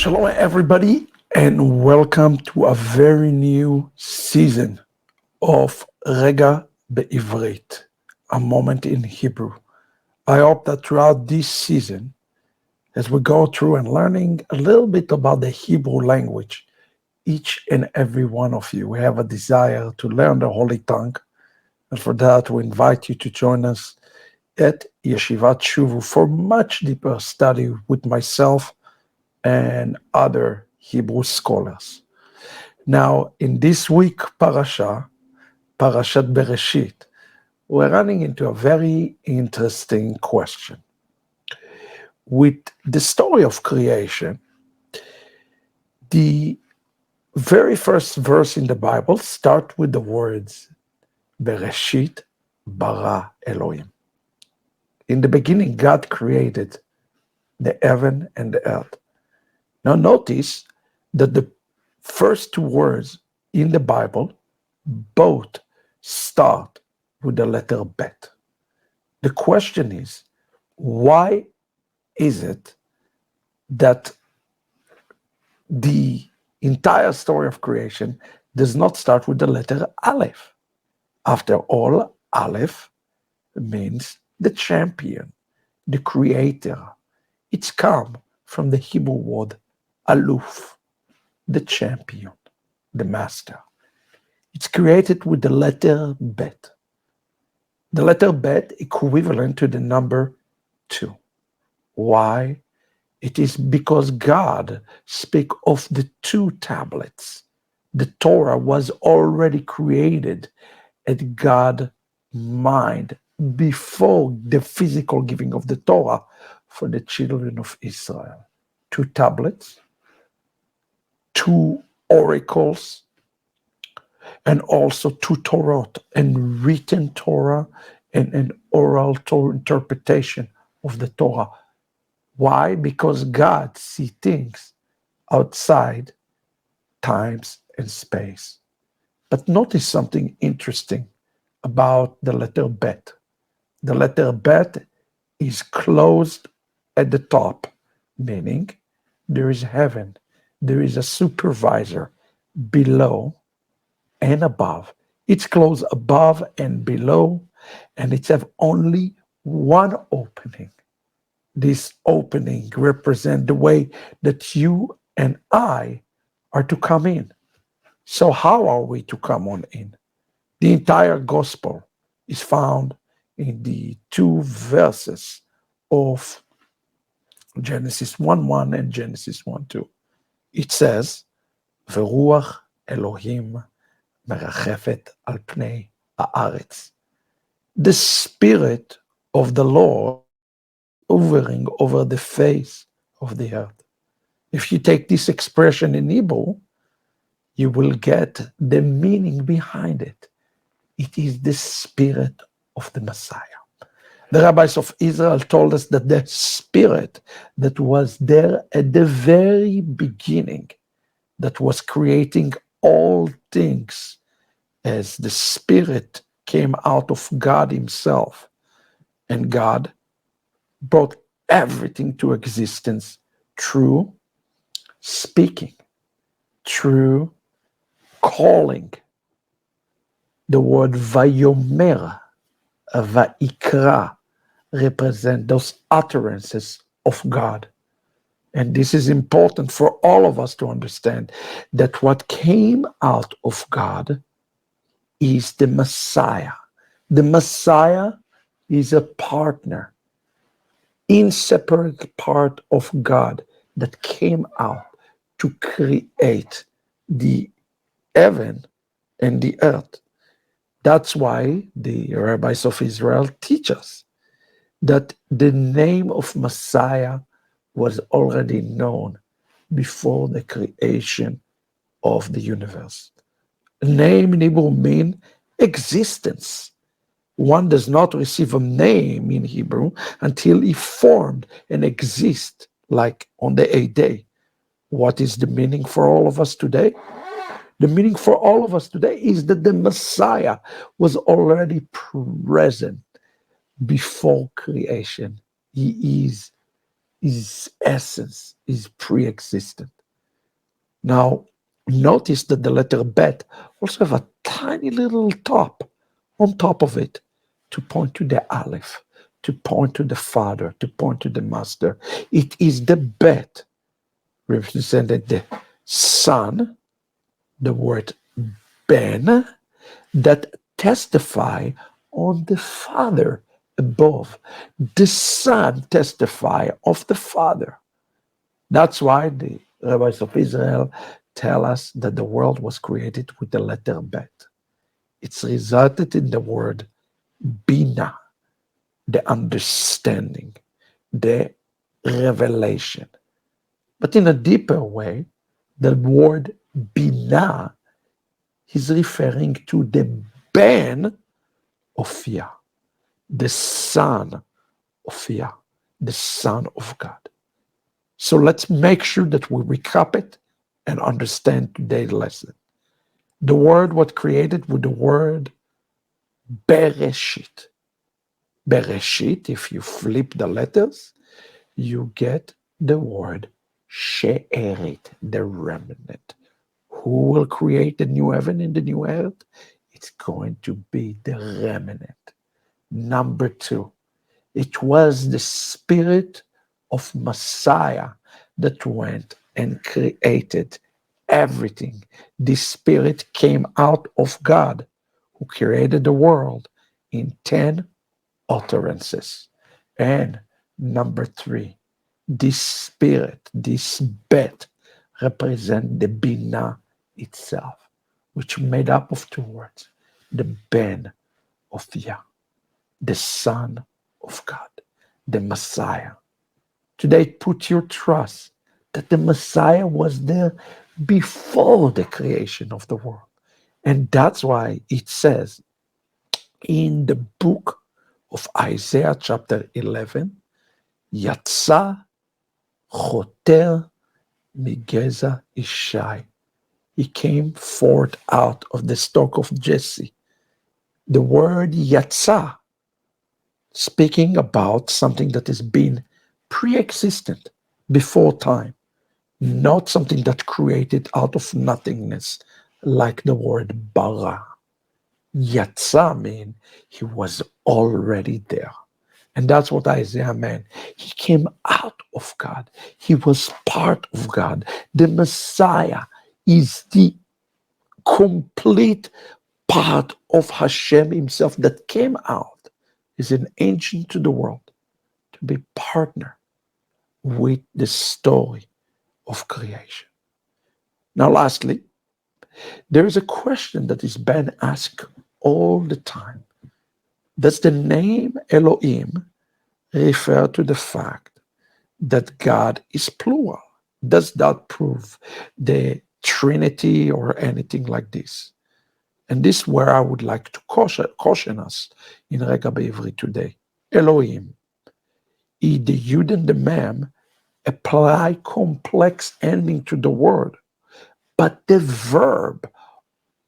Shalom, everybody, and welcome to a very new season of Rega Be'ivrit, a moment in Hebrew. I hope that throughout this season, as we go through and learning a little bit about the Hebrew language, each and every one of you have a desire to learn the Holy Tongue. And for that, we invite you to join us at Yeshivat Shuvu for much deeper study with myself and other Hebrew scholars. Now, in this week Parashat Bereshit, we're running into a very interesting question. With the story of creation, the very first verse in the Bible starts with the words, Bereshit bara Elohim. In the beginning, God created the heaven and the earth. Now notice that the first two words in the Bible both start with the letter Bet. The question is, why is it that the entire story of creation does not start with the letter Aleph? After all, Aleph means the champion, the creator. It's come from the Hebrew word Aluf, the champion, the master. It's created with the letter Bet. The letter Bet equivalent to the number 2. Why? It is because God speaks of the 2 tablets. The Torah was already created at God's mind before the physical giving of the Torah for the children of Israel. 2 tablets, 2 oracles, and also 2 Torah, and written Torah and an oral Torah interpretation of the Torah. Why? Because God sees things outside times and space. But notice something interesting about the letter Bet. The letter Bet is closed at the top, meaning there is heaven, there is a supervisor below and above. It's closed above and below, and it's have only one opening. This opening represents the way that you and I are to come in. So how are we to come on in? The entire gospel is found in the 2 verses of Genesis 1:1 and Genesis 1:2. It says, Veruach Elohim merachefet al pnei haaretz. The Spirit of the Lord hovering over the face of the earth. If you take this expression in Hebrew, you will get the meaning behind it. It is the Spirit of the Messiah. The rabbis of Israel told us that the Spirit that was there at the very beginning, that was creating all things, as the Spirit came out of God Himself, and God brought everything to existence through speaking, through calling. The word Vayomer, Vaikra, represent those utterances of God. And this is important for all of us to understand, that what came out of God is the Messiah. The Messiah is a partner, inseparable part of God that came out to create the heaven and the earth. That's why the rabbis of Israel teach us that the name of Messiah was already known before the creation of the universe. Name in Hebrew means existence. One does not receive a name in Hebrew until he formed and exists, like on the 8th day. What is the meaning for all of us today? The meaning for all of us today is that the Messiah was already present before creation. He is, his essence is pre-existent. Now, notice that the letter bet also have a tiny little top on top of it to point to the Aleph, to point to the Father, to point to the Master. It is the bet represented the Son, the word Ben, that testify on the Father above. The Son testify of the Father. That's why the rabbis of Israel tell us that the world was created with the letter Bet. It's resulted in the word Bina, the understanding, the revelation. But in a deeper way, the word Bina is referring to the Ben of Yah, the Son of Yah, the Son of God. So let's make sure that we recap it and understand today's lesson. The word was created with the word Bereshit. Bereshit, if you flip the letters, you get the word She'erit, the remnant. Who will create the new heaven and the new earth? It's going to be the remnant. Number two, it was the spirit of Messiah that went and created everything. This spirit came out of God, who created the world in 10 utterances. And number three, this spirit, this bet, represent the Binah itself, which made up of two words, the Ben of Yah, the Son of God, the Messiah. Today, put your trust that the Messiah was there before the creation of the world. And that's why it says in the book of Isaiah chapter 11, Yatsa choter migeza Ishai. He came forth out of the stock of Jesse. The word Yatsa, speaking about something that has been pre-existent before time, not something that created out of nothingness, like the word bara. Yatsa means he was already there. And that's what Isaiah meant. He came out of God. He was part of God. The Messiah is the complete part of Hashem himself that came out. Is an agent to the world to be partner with the story of creation. Now, lastly, there is a question that is being asked all the time. Does the name Elohim refer to the fact that God is plural? Does that prove the Trinity or anything like this? And this is where I would like to caution us in Rega Be'ivri today. Elohim, the Yud and the Mem apply complex ending to the word, but the verb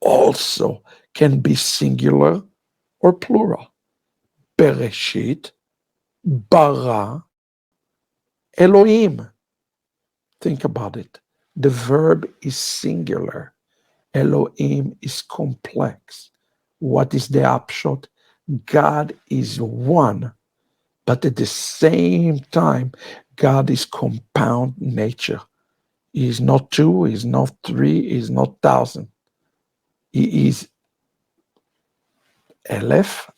also can be singular or plural. Bereshit, bara, Elohim. Think about it. The verb is singular. Elohim is complex. What is the upshot? God is one, but at the same time, God is compound nature. He is not two, he is not three, he is not thousand. He is Aleph,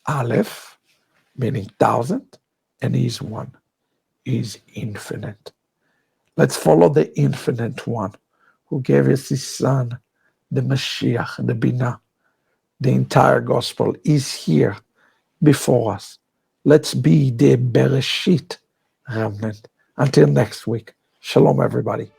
meaning thousand, and he is one. He is infinite. Let's follow the infinite one who gave us his son, the Mashiach, the Binah. The entire gospel is here before us. Let's be the Bereshit remnant. Until next week, shalom, everybody.